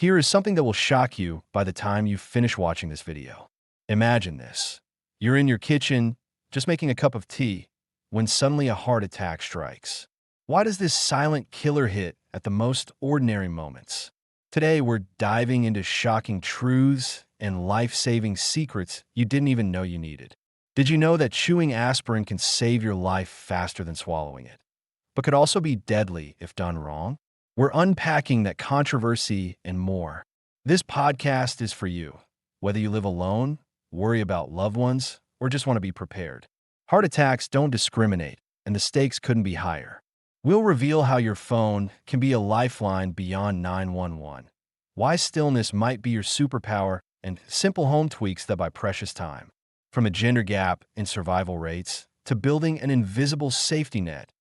Here is something that will shock you by the time you finish watching this video. Imagine this. You're in your kitchen, just making a cup of tea, when suddenly a heart attack strikes. Why does this silent killer hit at the most ordinary moments? Today, we're diving into shocking truths and life-saving secrets you didn't even know you needed. Did you know that chewing aspirin can save your life faster than swallowing it, but could also be deadly if done wrong? We're unpacking that controversy and more. This podcast is for you, whether you live alone, worry about loved ones, or just want to be prepared. Heart attacks don't discriminate, and the stakes couldn't be higher. We'll reveal how your phone can be a lifeline beyond 911, why stillness might be your superpower, and simple home tweaks that buy precious time. From a gender gap in survival rates to building an invisible safety net,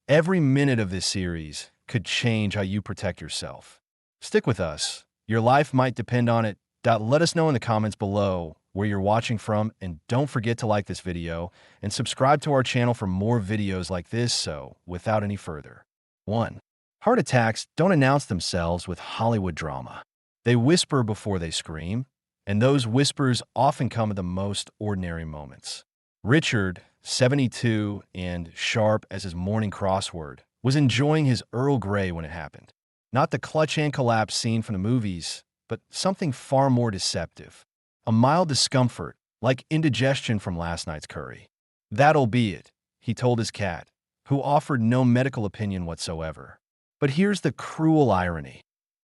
every minute of this series could change how you protect yourself. Stick with us. Your life might depend on it. Let us know in the comments below where you're watching from, and don't forget to like this video and subscribe to our channel for more videos like this. So, without any further. 1. Heart attacks don't announce themselves with Hollywood drama. They whisper before they scream, and those whispers often come at the most ordinary moments. Richard, 72 and sharp as his morning crossword, was enjoying his Earl Grey when it happened. Not the clutch and collapse scene from the movies, but something far more deceptive. A mild discomfort, like indigestion from last night's curry. That'll be it, he told his cat, who offered no medical opinion whatsoever. But here's the cruel irony.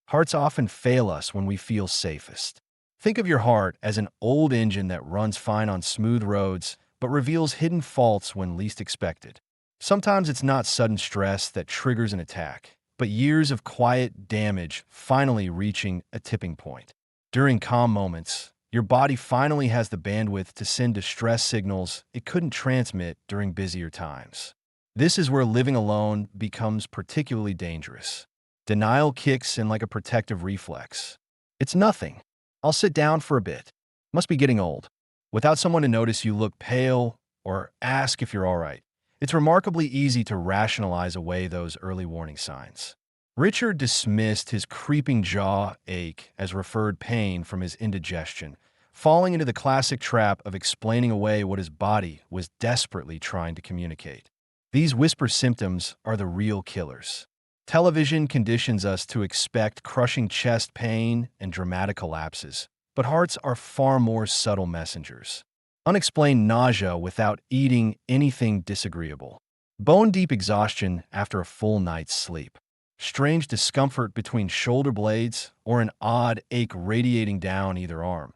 Hearts often fail us when we feel safest. Think of your heart as an old engine that runs fine on smooth roads, but reveals hidden faults when least expected. Sometimes it's not sudden stress that triggers an attack, but years of quiet damage finally reaching a tipping point. During calm moments, your body finally has the bandwidth to send distress signals it couldn't transmit during busier times. This is where living alone becomes particularly dangerous. Denial kicks in like a protective reflex. It's nothing. I'll sit down for a bit. Must be getting old. Without someone to notice you look pale or ask if you're all right. It's remarkably easy to rationalize away those early warning signs. Richard dismissed his creeping jaw ache as referred pain from his indigestion, falling into the classic trap of explaining away what his body was desperately trying to communicate. These whisper symptoms are the real killers. Television conditions us to expect crushing chest pain and dramatic collapses, but hearts are far more subtle messengers. Unexplained nausea without eating anything disagreeable. Bone-deep exhaustion after a full night's sleep. Strange discomfort between shoulder blades or an odd ache radiating down either arm.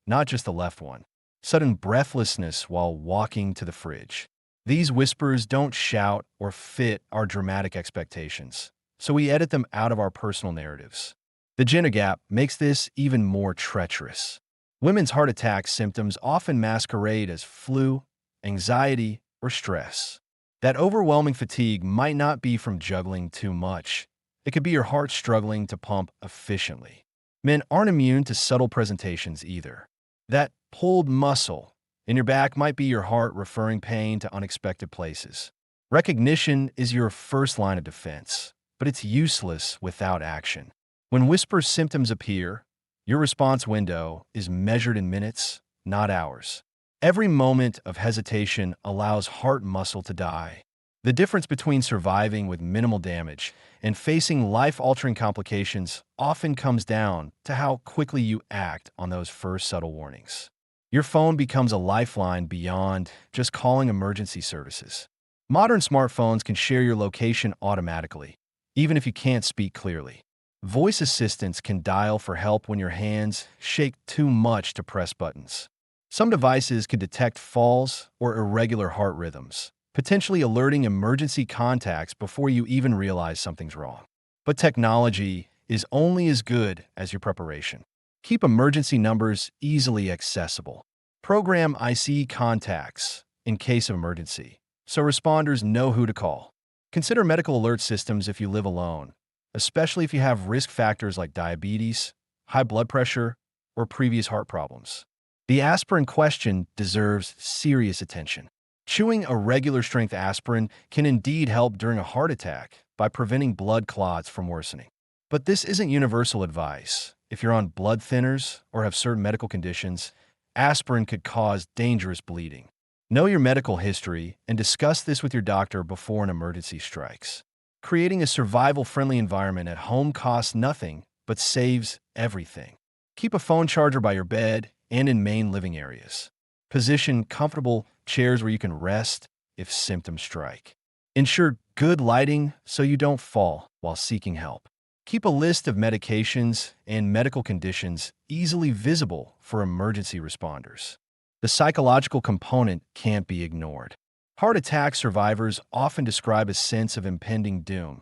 Not just the left one. Sudden breathlessness while walking to the fridge. These whispers don't shout or fit our dramatic expectations, so we edit them out of our personal narratives. The gender gap makes this even more treacherous. Women's heart attack symptoms often masquerade as flu, anxiety, or stress. That overwhelming fatigue might not be from juggling too much. It could be your heart struggling to pump efficiently. Men aren't immune to subtle presentations either. That pulled muscle in your back might be your heart referring pain to unexpected places. Recognition is your first line of defense, but it's useless without action. When whisper symptoms appear, your response window is measured in minutes, not hours. Every moment of hesitation allows heart muscle to die. The difference between surviving with minimal damage and facing life-altering complications often comes down to how quickly you act on those first subtle warnings. Your phone becomes a lifeline beyond just calling emergency services. Modern smartphones can share your location automatically, even if you can't speak clearly. Voice assistants can dial for help when your hands shake too much to press buttons. Some devices can detect falls or irregular heart rhythms, potentially alerting emergency contacts before you even realize something's wrong. But technology is only as good as your preparation. Keep emergency numbers easily accessible. Program IC contacts in case of emergency, so responders know who to call. Consider medical alert systems if you live alone, especially if you have risk factors like diabetes, high blood pressure, or previous heart problems. The aspirin question deserves serious attention. Chewing a regular strength aspirin can indeed help during a heart attack by preventing blood clots from worsening. But this isn't universal advice, If you're on blood thinners or have certain medical conditions, aspirin could cause dangerous bleeding. Know your medical history and discuss this with your doctor before an emergency strikes. Creating a survival-friendly environment at home costs nothing but saves everything. Keep a phone charger by your bed and in main living areas. Position comfortable chairs where you can rest if symptoms strike. Ensure good lighting so you don't fall while seeking help. Keep a list of medications and medical conditions easily visible for emergency responders. The psychological component can't be ignored. Heart attack survivors often describe a sense of impending doom,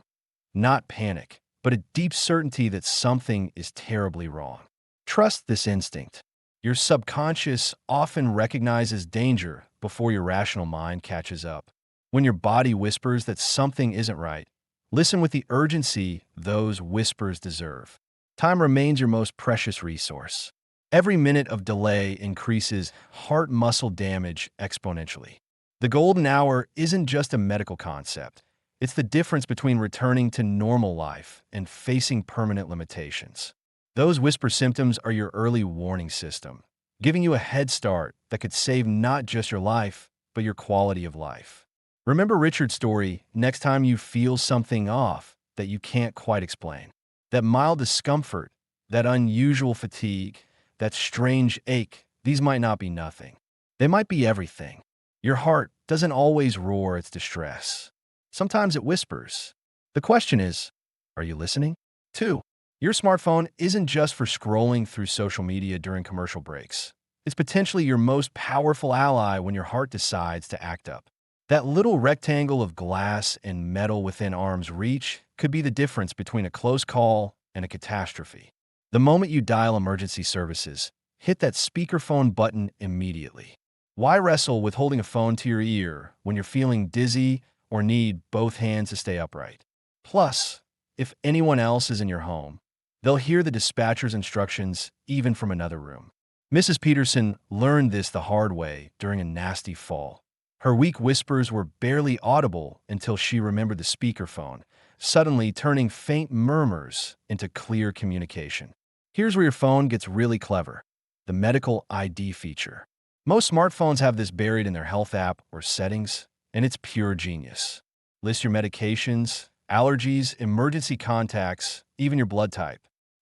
not panic, but a deep certainty that something is terribly wrong. Trust this instinct. Your subconscious often recognizes danger before your rational mind catches up. When your body whispers that something isn't right, listen with the urgency those whispers deserve. Time remains your most precious resource. Every minute of delay increases heart muscle damage exponentially. The golden hour isn't just a medical concept. It's the difference between returning to normal life and facing permanent limitations. Those whisper symptoms are your early warning system, giving you a head start that could save not just your life, but your quality of life. Remember Richard's story next time you feel something off that you can't quite explain. That mild discomfort, that unusual fatigue, that strange ache, these might not be nothing. They might be everything. Your heart doesn't always roar its distress. Sometimes it whispers. The question is, are you listening? 2. Your smartphone isn't just for scrolling through social media during commercial breaks. It's potentially your most powerful ally when your heart decides to act up. That little rectangle of glass and metal within arm's reach could be the difference between a close call and a catastrophe. The moment you dial emergency services, hit that speakerphone button immediately. Why wrestle with holding a phone to your ear when you're feeling dizzy or need both hands to stay upright? Plus, if anyone else is in your home, they'll hear the dispatcher's instructions even from another room. Mrs. Peterson learned this the hard way during a nasty fall. Her weak whispers were barely audible until she remembered the speakerphone, suddenly turning faint murmurs into clear communication. Here's where your phone gets really clever: the medical ID feature. Most smartphones have this buried in their health app or settings, and it's pure genius. List your medications, allergies, emergency contacts, even your blood type.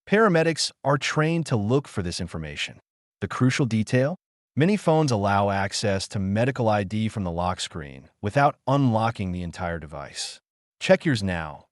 Paramedics are trained to look for this information. The crucial detail? Many phones allow access to medical ID from the lock screen without unlocking the entire device. Check yours now.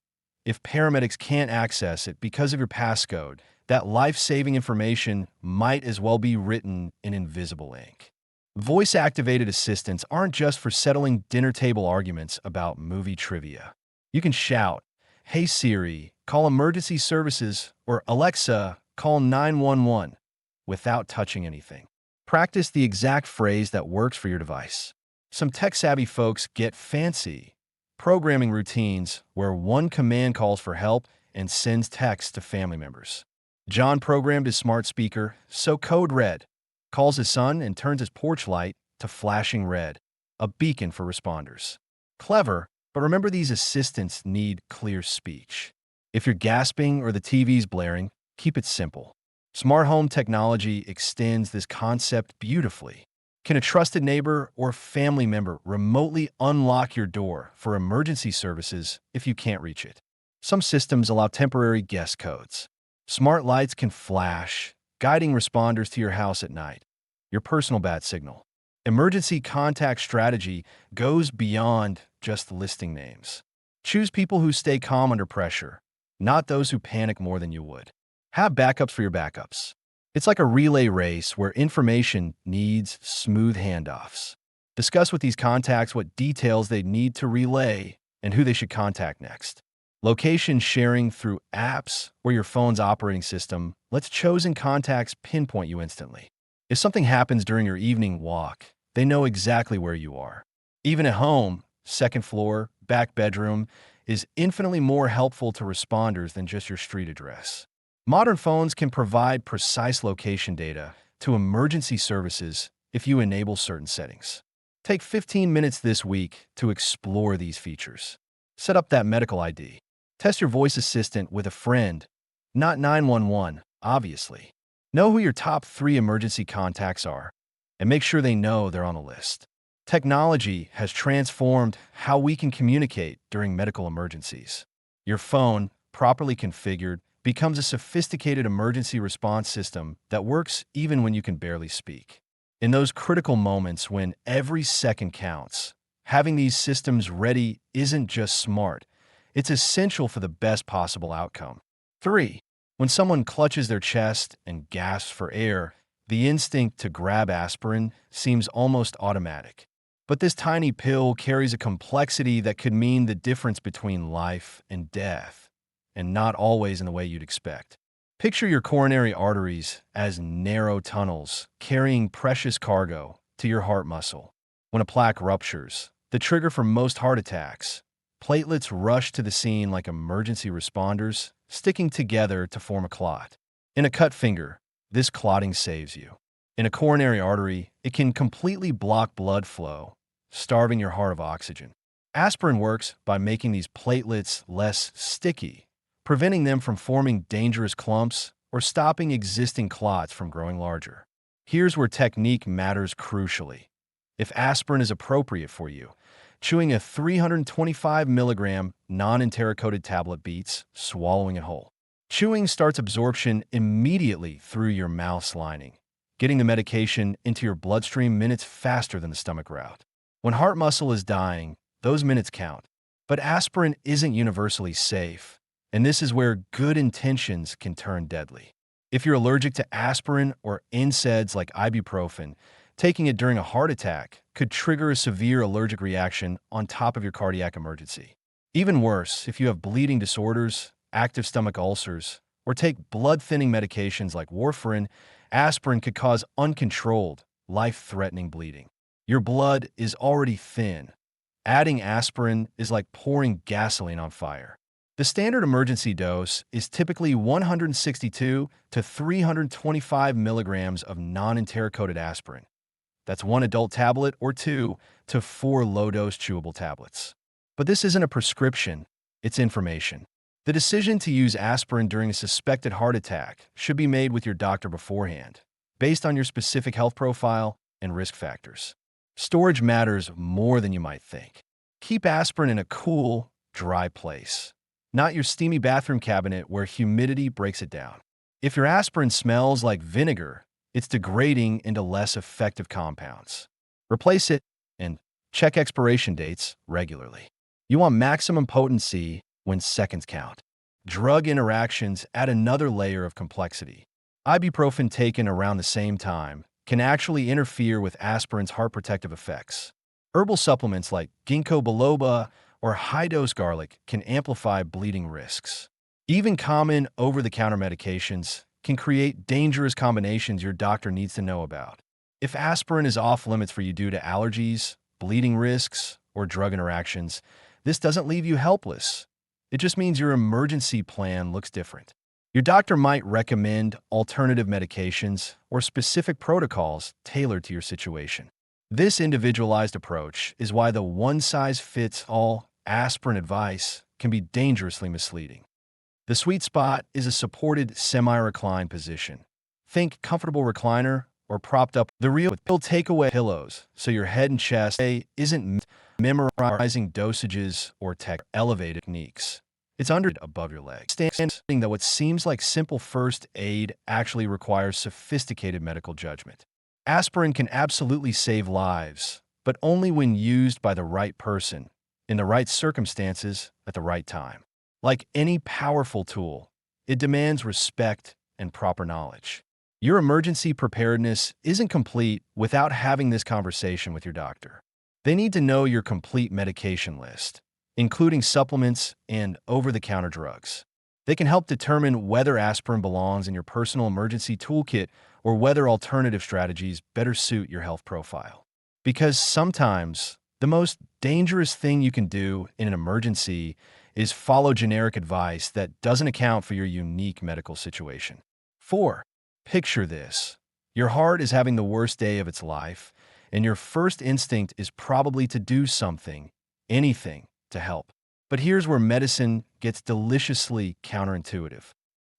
If paramedics can't access it because of your passcode, that life-saving information might as well be written in invisible ink. Voice-activated assistants aren't just for settling dinner table arguments about movie trivia. You can shout, "Hey Siri, call emergency services," or "Alexa, call 911," without touching anything. Practice the exact phrase that works for your device. Some tech-savvy folks get fancy, programming routines where one command calls for help and sends text to family members. John programmed his smart speaker so code red, calls his son and turns his porch light to flashing red, a beacon for responders. Clever, but remember these assistants need clear speech. If you're gasping or the TV's blaring, keep it simple. Smart home technology extends this concept beautifully. Can a trusted neighbor or family member remotely unlock your door for emergency services if you can't reach it? Some systems allow temporary guest codes. Smart lights can flash, guiding responders to your house at night. Your personal bat signal. Emergency contact strategy goes beyond just listing names. Choose people who stay calm under pressure, not those who panic more than you would. Have backups for your backups. It's like a relay race where information needs smooth handoffs. Discuss with these contacts what details they need to relay and who they should contact next. Location sharing through apps or your phone's operating system lets chosen contacts pinpoint you instantly. If something happens during your evening walk, they know exactly where you are. Even at home, second floor, back bedroom is infinitely more helpful to responders than just your street address. Modern phones can provide precise location data to emergency services if you enable certain settings. Take 15 minutes this week to explore these features. Set up that medical ID. Test your voice assistant with a friend, not 911, Obviously. Know who your top 3 emergency contacts are, and make sure they know they're on the list. Technology has transformed how we can communicate during medical emergencies. Your phone, properly configured, becomes a sophisticated emergency response system that works even when you can barely speak. In those critical moments when every second counts, having these systems ready isn't just smart, it's essential for the best possible outcome. 3. When someone clutches their chest and gasps for air, the instinct to grab aspirin seems almost automatic. But this tiny pill carries a complexity that could mean the difference between life and death, and not always in the way you'd expect. Picture your coronary arteries as narrow tunnels carrying precious cargo to your heart muscle. When a plaque ruptures, the trigger for most heart attacks, platelets rush to the scene like emergency responders, sticking together to form a clot. In a cut finger, this clotting saves you. In a coronary artery, it can completely block blood flow, starving your heart of oxygen. Aspirin works by making these platelets less sticky, preventing them from forming dangerous clumps or stopping existing clots from growing larger. Here's where technique matters crucially. If aspirin is appropriate for you, chewing a 325 milligram non-enteric-coated tablet beats swallowing it whole. Chewing starts absorption immediately through your mouth's lining, getting the medication into your bloodstream minutes faster than the stomach route. When heart muscle is dying, those minutes count. But aspirin isn't universally safe, and this is where good intentions can turn deadly. If you're allergic to aspirin or NSAIDs like ibuprofen, taking it during a heart attack could trigger a severe allergic reaction on top of your cardiac emergency. Even worse, if you have bleeding disorders, active stomach ulcers, or take blood-thinning medications like warfarin, aspirin could cause uncontrolled, life-threatening bleeding. Your blood is already thin. Adding aspirin is like pouring gasoline on fire. The standard emergency dose is typically 162 to 325 milligrams of non-enteric-coated aspirin. That's 1 adult tablet or 2 to 4 low-dose chewable tablets. But this isn't a prescription, it's information. The decision to use aspirin during a suspected heart attack should be made with your doctor beforehand, based on your specific health profile and risk factors. Storage matters more than you might think. Keep aspirin in a cool, dry place, not your steamy bathroom cabinet where humidity breaks it down. If your aspirin smells like vinegar, it's degrading into less effective compounds. Replace it and check expiration dates regularly. You want maximum potency when seconds count. Drug interactions add another layer of complexity. Ibuprofen taken around the same time can actually interfere with aspirin's heart protective effects. Herbal supplements like ginkgo biloba or high-dose garlic can amplify bleeding risks. Even common over-the-counter medications can create dangerous combinations your doctor needs to know about. If aspirin is off-limits for you due to allergies, bleeding risks, or drug interactions, this doesn't leave you helpless. It just means your emergency plan looks different. Your doctor might recommend alternative medications or specific protocols tailored to your situation. This individualized approach is why the one-size-fits-all aspirin advice can be dangerously misleading. The sweet spot is a supported semi-reclined position. Think comfortable recliner or propped up. The real pill takeaway pillows, so your head and chest isn't memorizing dosages or elevated techniques. It's under above your legs. Understanding that what seems like simple first aid actually requires sophisticated medical judgment. Aspirin can absolutely save lives, but only when used by the right person, in the right circumstances, at the right time. Like any powerful tool, it demands respect and proper knowledge. Your emergency preparedness isn't complete without having this conversation with your doctor. They need to know your complete medication list, including supplements and over-the-counter drugs. They can help determine whether aspirin belongs in your personal emergency toolkit or whether alternative strategies better suit your health profile. Because sometimes, the most dangerous thing you can do in an emergency is follow generic advice that doesn't account for your unique medical situation. 4. Picture this. Your heart is having the worst day of its life, and your first instinct is probably to do something, anything, to help. But here's where medicine gets deliciously counterintuitive.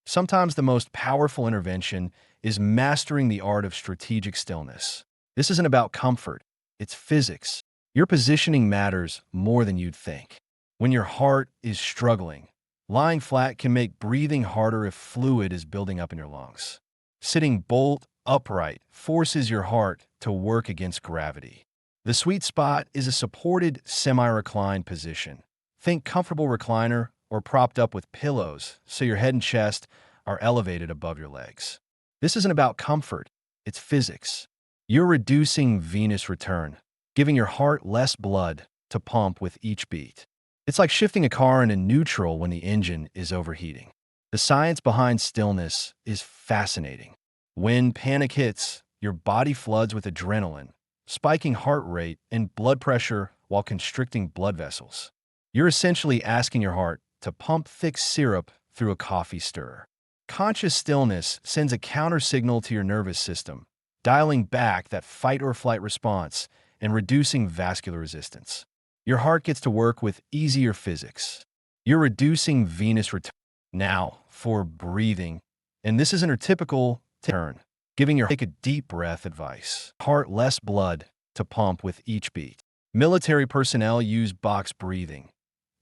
Sometimes the most powerful intervention is mastering the art of strategic stillness. This isn't about comfort, it's physics. Your positioning matters more than you'd think. When your heart is struggling, lying flat can make breathing harder if fluid is building up in your lungs. Sitting bolt upright forces your heart to work against gravity. The sweet spot is a supported semi-reclined position. Think comfortable recliner or propped up with pillows so your head and chest are elevated above your legs. This isn't about comfort, it's physics. You're reducing venous return, giving your heart less blood to pump with each beat. It's like shifting a car into neutral when the engine is overheating. The science behind stillness is fascinating. When panic hits, your body floods with adrenaline, spiking heart rate and blood pressure while constricting blood vessels. You're essentially asking your heart to pump thick syrup through a coffee stirrer. Conscious stillness sends a counter signal to your nervous system, dialing back that fight or flight response and reducing vascular resistance. Your heart gets to work with easier physics. You're reducing venous return. Now, for breathing, and this isn't a typical turn, giving your take a deep breath advice. Heart less blood to pump with each beat. Military personnel use box breathing.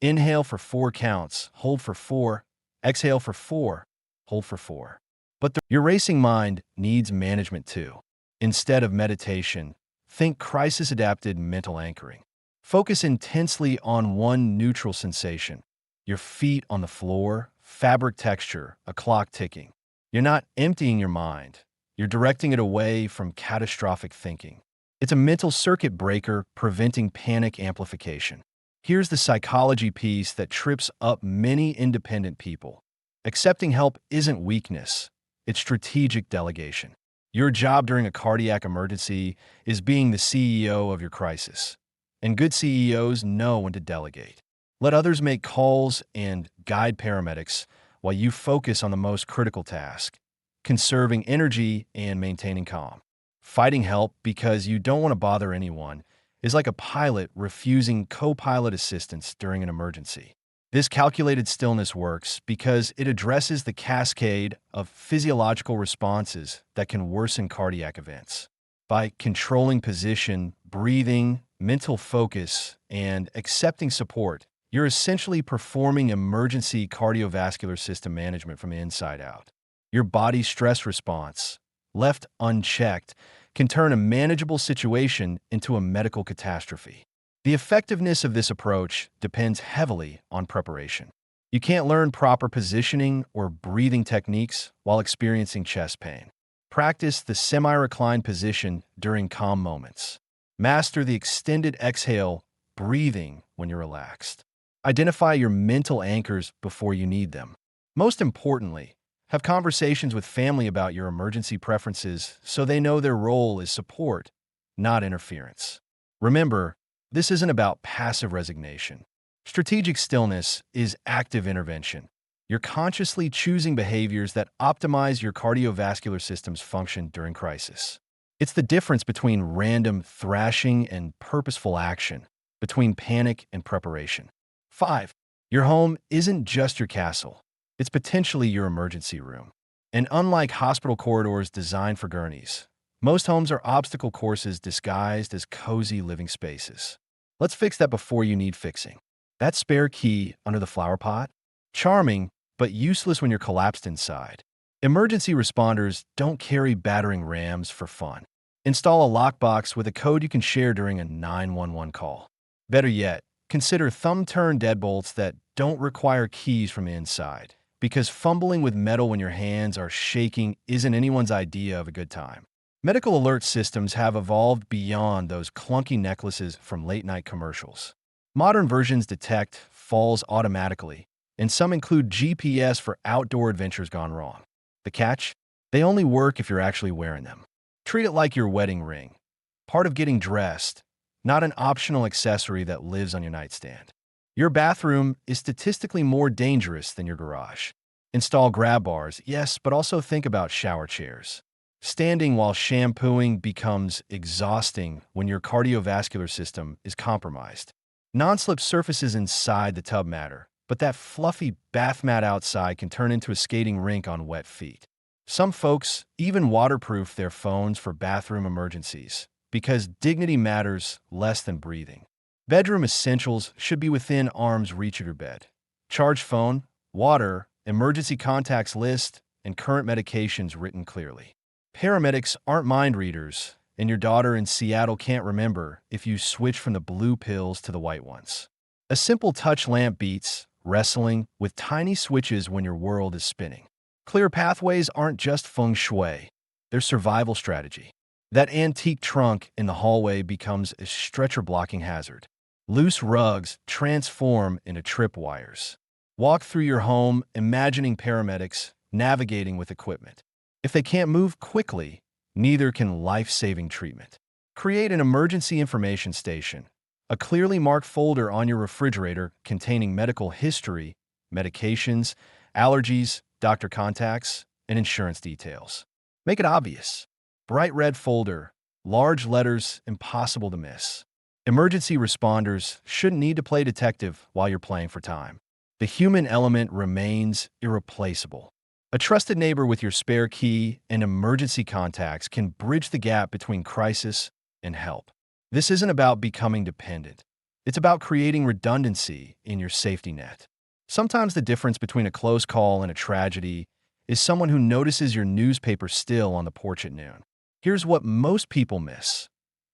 Inhale for 4 counts, hold for 4, exhale for 4, hold for 4. But your racing mind needs management too. Instead of meditation, think crisis-adapted mental anchoring. Focus intensely on one neutral sensation. Your feet on the floor, fabric texture, a clock ticking. You're not emptying your mind. You're directing it away from catastrophic thinking. It's a mental circuit breaker preventing panic amplification. Here's the psychology piece that trips up many independent people. Accepting help isn't weakness, it's strategic delegation. Your job during a cardiac emergency is being the CEO of your crisis. And good CEOs know when to delegate. Let others make calls and guide paramedics while you focus on the most critical task, conserving energy and maintaining calm. Fighting help because you don't want to bother anyone is like a pilot refusing co-pilot assistance during an emergency. This calculated stillness works because it addresses the cascade of physiological responses that can worsen cardiac events. By controlling position, breathing, mental focus, and accepting support, you're essentially performing emergency cardiovascular system management from the inside out. Your body's stress response, left unchecked, can turn a manageable situation into a medical catastrophe. The effectiveness of this approach depends heavily on preparation. You can't learn proper positioning or breathing techniques while experiencing chest pain. Practice the semi-reclined position during calm moments. Master the extended exhale breathing when you're relaxed. Identify your mental anchors before you need them. Most importantly, have conversations with family about your emergency preferences so they know their role is support, not interference. Remember, this isn't about passive resignation. Strategic stillness is active intervention. You're consciously choosing behaviors that optimize your cardiovascular system's function during crisis. It's the difference between random thrashing and purposeful action, between panic and preparation. 5. Your home isn't just your castle. It's potentially your emergency room. And unlike hospital corridors designed for gurneys, most homes are obstacle courses disguised as cozy living spaces. Let's fix that before you need fixing. That spare key under the flower pot? Charming, but useless when you're collapsed inside. Emergency responders don't carry battering rams for fun. Install a lockbox with a code you can share during a 911 call. Better yet, consider thumb-turn deadbolts that don't require keys from the inside, because fumbling with metal when your hands are shaking isn't anyone's idea of a good time. Medical alert systems have evolved beyond those clunky necklaces from late-night commercials. Modern versions detect falls automatically, and some include GPS for outdoor adventures gone wrong. The catch? They only work if you're actually wearing them. Treat it like your wedding ring, part of getting dressed, not an optional accessory that lives on your nightstand. Your bathroom is statistically more dangerous than your garage. Install grab bars, yes, but also think about shower chairs. Standing while shampooing becomes exhausting when your cardiovascular system is compromised. Non-slip surfaces inside the tub matter, but that fluffy bath mat outside can turn into a skating rink on wet feet. Some folks even waterproof their phones for bathroom emergencies because dignity matters less than breathing. Bedroom essentials should be within arm's reach of your bed. Charged phone, water, emergency contacts list, and current medications written clearly. Paramedics aren't mind readers, and your daughter in Seattle can't remember if you switch from the blue pills to the white ones. A simple touch lamp beats wrestling with tiny switches when your world is spinning. Clear pathways aren't just feng shui, they're survival strategy. That antique trunk in the hallway becomes a stretcher blocking hazard. Loose rugs transform into tripwires. Walk through your home imagining paramedics navigating with equipment. If they can't move quickly, neither can life-saving treatment. Create an emergency information station, a clearly marked folder on your refrigerator containing medical history, medications, allergies, doctor contacts, and insurance details. Make it obvious. Bright red folder, large letters, impossible to miss. Emergency responders shouldn't need to play detective while you're playing for time. The human element remains irreplaceable. A trusted neighbor with your spare key and emergency contacts can bridge the gap between crisis and help. This isn't about becoming dependent. It's about creating redundancy in your safety net. Sometimes the difference between a close call and a tragedy is someone who notices your newspaper still on the porch at noon. Here's what most people miss.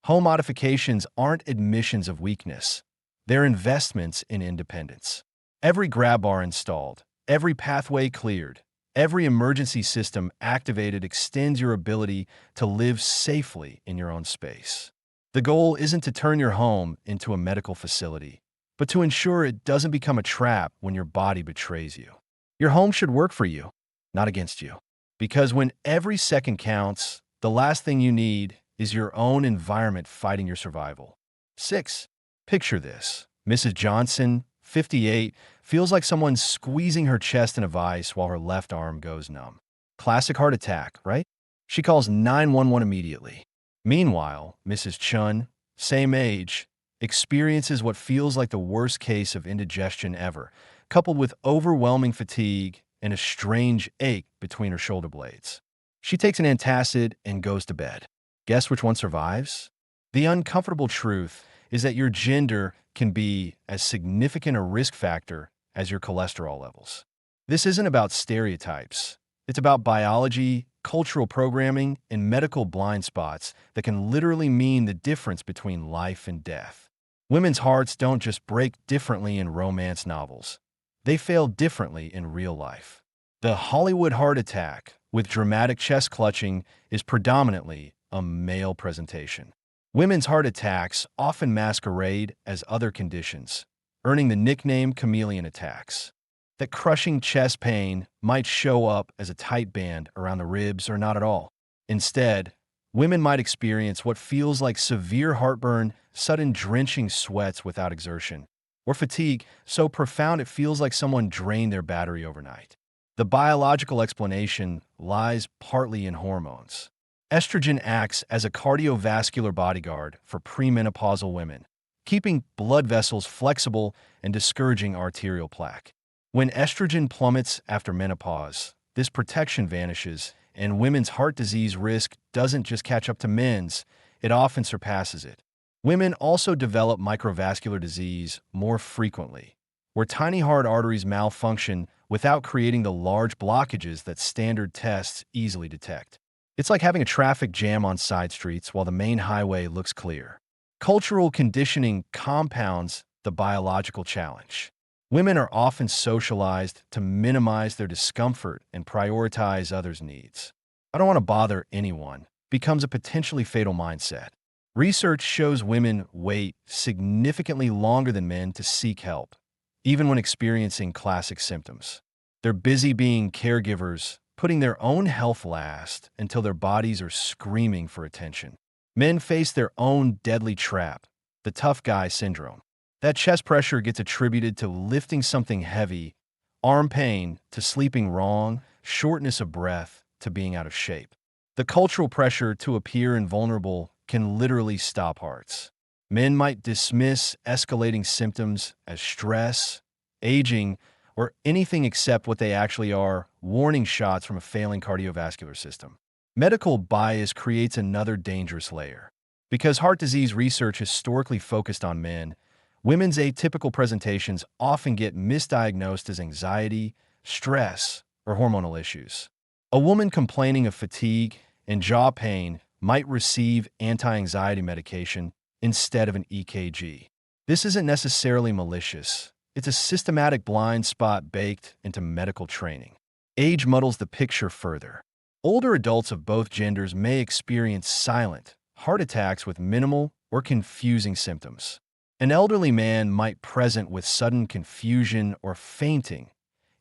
Home modifications aren't admissions of weakness. They're investments in independence. Every grab bar installed, every pathway cleared, every emergency system activated extends your ability to live safely in your own space. The goal isn't to turn your home into a medical facility, but to ensure it doesn't become a trap when your body betrays you. Your home should work for you, not against you. Because when every second counts, the last thing you need is your own environment fighting your survival. 6. Picture this. Mrs. Johnson, 58, feels like someone's squeezing her chest in a vice while her left arm goes numb. Classic heart attack, right? She calls 911 immediately. Meanwhile, Mrs. Chun, same age, experiences what feels like the worst case of indigestion ever, coupled with overwhelming fatigue and a strange ache between her shoulder blades. She takes an antacid and goes to bed. Guess which one survives? The uncomfortable truth is that your gender can be as significant a risk factor as your cholesterol levels. This isn't about stereotypes. It's about biology, cultural programming, and medical blind spots that can literally mean the difference between life and death. Women's hearts don't just break differently in romance novels. They fail differently in real life. The Hollywood heart attack, with dramatic chest clutching, is predominantly a male presentation. Women's heart attacks often masquerade as other conditions, earning the nickname chameleon attacks. That crushing chest pain might show up as a tight band around the ribs or not at all. Instead, women might experience what feels like severe heartburn, sudden drenching sweats without exertion, or fatigue so profound it feels like someone drained their battery overnight. The biological explanation lies partly in hormones. Estrogen acts as a cardiovascular bodyguard for premenopausal women, keeping blood vessels flexible and discouraging arterial plaque. When estrogen plummets after menopause, this protection vanishes, and women's heart disease risk doesn't just catch up to men's, it often surpasses it. Women also develop microvascular disease more frequently, where tiny heart arteries malfunction without creating the large blockages that standard tests easily detect. It's like having a traffic jam on side streets while the main highway looks clear. Cultural conditioning compounds the biological challenge. Women are often socialized to minimize their discomfort and prioritize others' needs. "I don't want to bother anyone" becomes a potentially fatal mindset. Research shows women wait significantly longer than men to seek help, even when experiencing classic symptoms. They're busy being caregivers, putting their own health last until their bodies are screaming for attention. Men face their own deadly trap, the tough guy syndrome. That chest pressure gets attributed to lifting something heavy, arm pain to sleeping wrong, shortness of breath to being out of shape. The cultural pressure to appear invulnerable can literally stop hearts. Men might dismiss escalating symptoms as stress, aging, or anything except what they actually are: warning shots from a failing cardiovascular system. Medical bias creates another dangerous layer. Because heart disease research historically focused on men, women's atypical presentations often get misdiagnosed as anxiety, stress, or hormonal issues. A woman complaining of fatigue and jaw pain might receive anti-anxiety medication instead of an EKG. This isn't necessarily malicious. It's a systematic blind spot baked into medical training. Age muddles the picture further. Older adults of both genders may experience silent heart attacks with minimal or confusing symptoms. An elderly man might present with sudden confusion or fainting,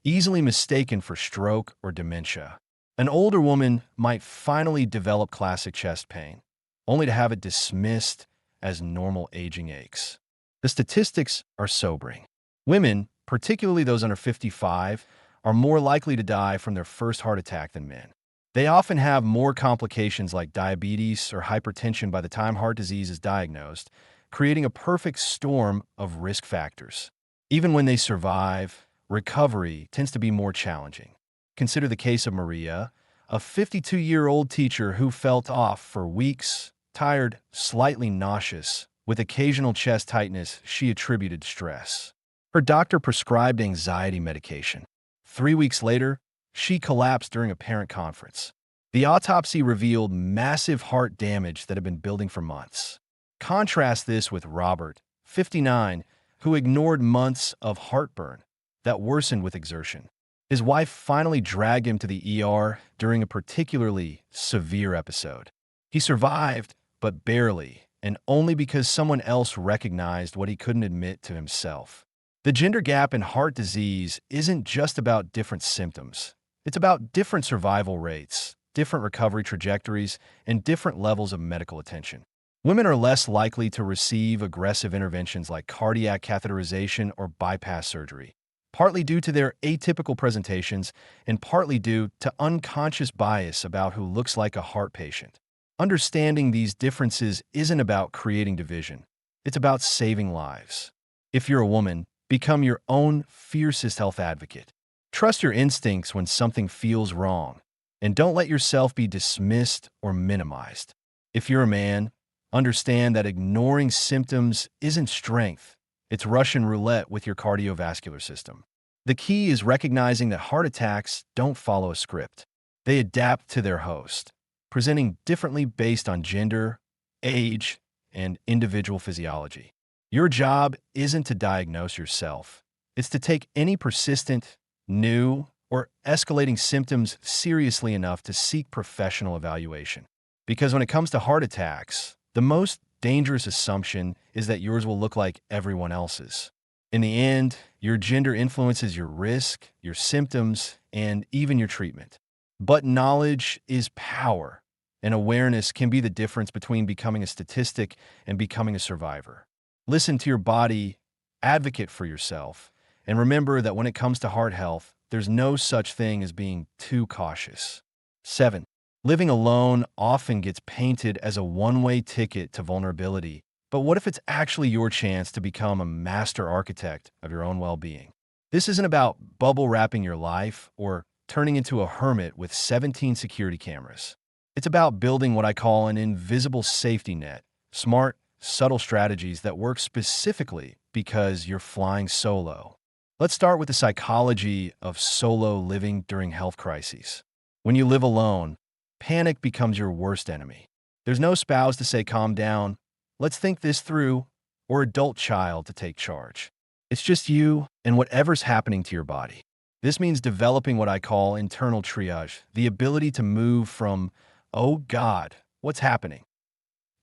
easily mistaken for stroke or dementia. An older woman might finally develop classic chest pain, only to have it dismissed as normal aging aches. The statistics are sobering. Women, particularly those under 55, are more likely to die from their first heart attack than men. They often have more complications like diabetes or hypertension by the time heart disease is diagnosed, creating a perfect storm of risk factors. Even when they survive, recovery tends to be more challenging. Consider the case of Maria, a 52-year-old teacher who felt off for weeks, tired, slightly nauseous, with occasional chest tightness she attributed to stress. Her doctor prescribed anxiety medication. 3 weeks later, she collapsed during a parent conference. The autopsy revealed massive heart damage that had been building for months. Contrast this with Robert, 59, who ignored months of heartburn that worsened with exertion. His wife finally dragged him to the ER during a particularly severe episode. He survived, but barely, and only because someone else recognized what he couldn't admit to himself. The gender gap in heart disease isn't just about different symptoms. It's about different survival rates, different recovery trajectories, and different levels of medical attention. Women are less likely to receive aggressive interventions like cardiac catheterization or bypass surgery, partly due to their atypical presentations and partly due to unconscious bias about who looks like a heart patient. Understanding these differences isn't about creating division. It's about saving lives. If you're a woman, become your own fiercest health advocate. Trust your instincts when something feels wrong, and don't let yourself be dismissed or minimized. If you're a man, understand that ignoring symptoms isn't strength. It's Russian roulette with your cardiovascular system. The key is recognizing that heart attacks don't follow a script. They adapt to their host, presenting differently based on gender, age, and individual physiology. Your job isn't to diagnose yourself. It's to take any persistent, new, or escalating symptoms seriously enough to seek professional evaluation. Because when it comes to heart attacks, the most dangerous assumption is that yours will look like everyone else's. In the end, your gender influences your risk, your symptoms, and even your treatment. But knowledge is power, and awareness can be the difference between becoming a statistic and becoming a survivor. Listen to your body, advocate for yourself, and remember that when it comes to heart health, there's no such thing as being too cautious. 7. Living alone often gets painted as a one-way ticket to vulnerability, but what if it's actually your chance to become a master architect of your own well-being? This isn't about bubble wrapping your life or turning into a hermit with 17 security cameras. It's about building what I call an invisible safety net, smart, subtle strategies that work specifically because you're flying solo. Let's start with the psychology of solo living during health crises. When you live alone, panic becomes your worst enemy. There's no spouse to say, "Calm down, let's think this through," or adult child to take charge. It's just you and whatever's happening to your body. This means developing what I call internal triage, the ability to move from, "Oh God, what's happening?"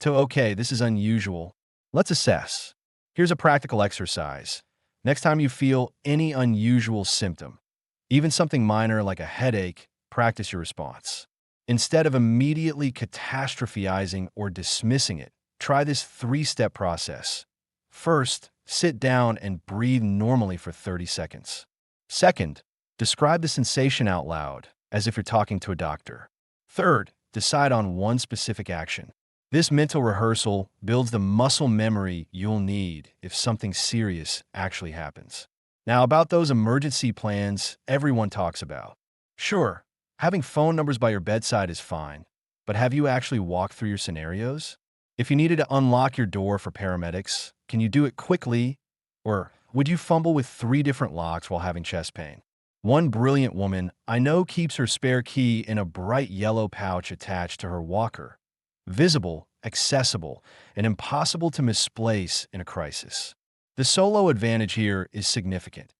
to, "Okay, this is unusual. Let's assess." Here's a practical exercise. Next time you feel any unusual symptom, even something minor like a headache, practice your response. Instead of immediately catastrophizing or dismissing it, try this 3-step process. First, sit down and breathe normally for 30 seconds. Second, describe the sensation out loud, as if you're talking to a doctor. Third, decide on one specific action. This mental rehearsal builds the muscle memory you'll need if something serious actually happens. Now, about those emergency plans everyone talks about. Sure, having phone numbers by your bedside is fine, but have you actually walked through your scenarios? If you needed to unlock your door for paramedics, can you do it quickly? Or would you fumble with 3 different locks while having chest pain? One brilliant woman I know keeps her spare key in a bright yellow pouch attached to her walker. Visible, accessible, and impossible to misplace in a crisis. The solo advantage here is significant.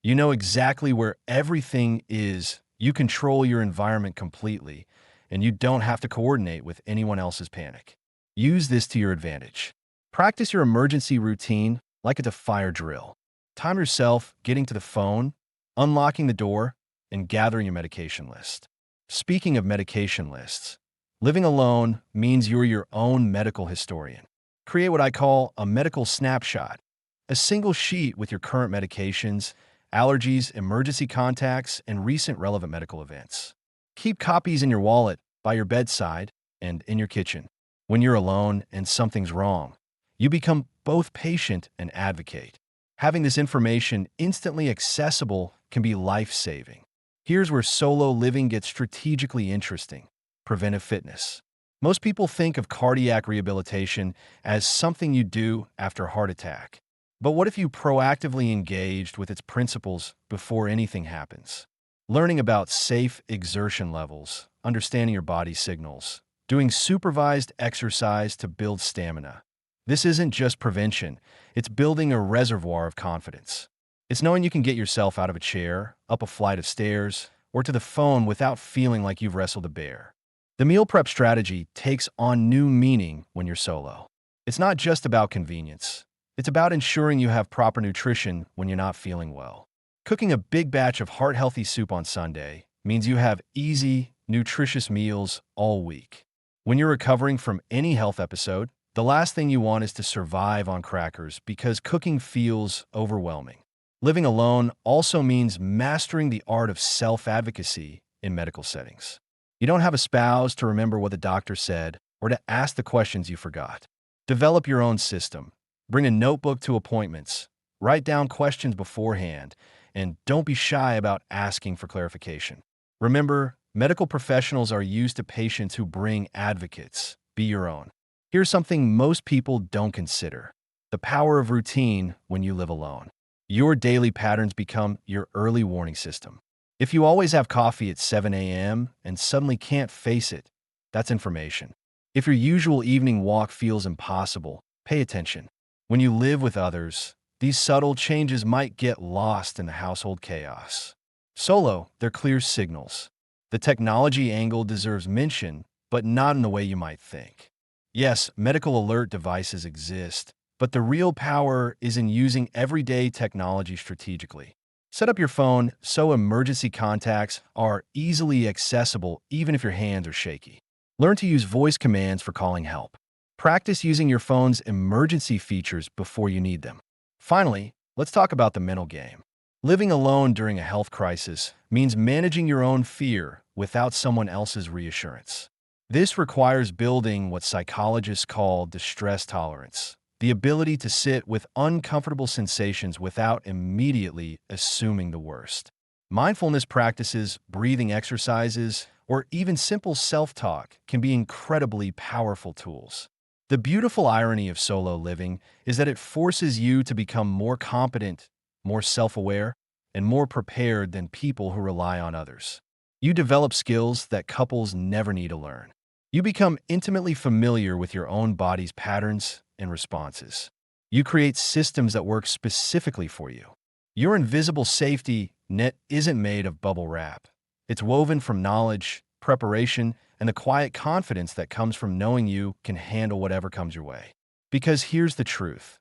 You know exactly where everything is, you control your environment completely, and you don't have to coordinate with anyone else's panic. Use this to your advantage. Practice your emergency routine like it's a fire drill. Time yourself getting to the phone, unlocking the door, and gathering your medication list. Speaking of medication lists, living alone means you're your own medical historian. Create what I call a medical snapshot, a single sheet with your current medications, allergies, emergency contacts, and recent relevant medical events. Keep copies in your wallet, by your bedside, and in your kitchen. When you're alone and something's wrong, you become both patient and advocate. Having this information instantly accessible can be life-saving. Here's where solo living gets strategically interesting: preventive fitness. Most people think of cardiac rehabilitation as something you do after a heart attack. But what if you proactively engaged with its principles before anything happens? Learning about safe exertion levels, understanding your body's signals, doing supervised exercise to build stamina. This isn't just prevention, it's building a reservoir of confidence. It's knowing you can get yourself out of a chair, up a flight of stairs, or to the phone without feeling like you've wrestled a bear. The meal prep strategy takes on new meaning when you're solo. It's not just about convenience. It's about ensuring you have proper nutrition when you're not feeling well. Cooking a big batch of heart-healthy soup on Sunday means you have easy, nutritious meals all week. When you're recovering from any health episode, the last thing you want is to survive on crackers because cooking feels overwhelming. Living alone also means mastering the art of self-advocacy in medical settings. You don't have a spouse to remember what the doctor said or to ask the questions you forgot. Develop your own system. Bring a notebook to appointments. Write down questions beforehand, and don't be shy about asking for clarification. Remember, medical professionals are used to patients who bring advocates. Be your own. Here's something most people don't consider: the power of routine when you live alone. Your daily patterns become your early warning system. If you always have coffee at 7 a.m. and suddenly can't face it, that's information. If your usual evening walk feels impossible, pay attention. When you live with others, these subtle changes might get lost in the household chaos. Solo, they're clear signals. The technology angle deserves mention, but not in the way you might think. Yes, medical alert devices exist, but the real power is in using everyday technology strategically. Set up your phone so emergency contacts are easily accessible even if your hands are shaky. Learn to use voice commands for calling help. Practice using your phone's emergency features before you need them. Finally, let's talk about the mental game. Living alone during a health crisis means managing your own fear without someone else's reassurance. This requires building what psychologists call distress tolerance, the ability to sit with uncomfortable sensations without immediately assuming the worst. Mindfulness practices, breathing exercises, or even simple self-talk can be incredibly powerful tools. The beautiful irony of solo living is that it forces you to become more competent, more self-aware, and more prepared than people who rely on others. You develop skills that couples never need to learn. You become intimately familiar with your own body's patterns and responses. You create systems that work specifically for you. Your invisible safety net isn't made of bubble wrap. It's woven from knowledge, preparation, and the quiet confidence that comes from knowing you can handle whatever comes your way. Because here's the truth: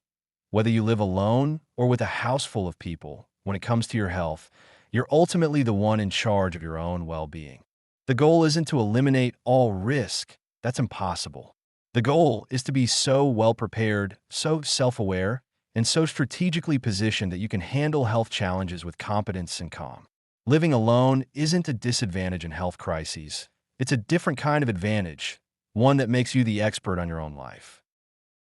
whether you live alone or with a house full of people, when it comes to your health, you're ultimately the one in charge of your own well-being. The goal isn't to eliminate all risk. That's impossible. The goal is to be so well-prepared, so self-aware, and so strategically positioned that you can handle health challenges with competence and calm. Living alone isn't a disadvantage in health crises. It's a different kind of advantage, one that makes you the expert on your own life.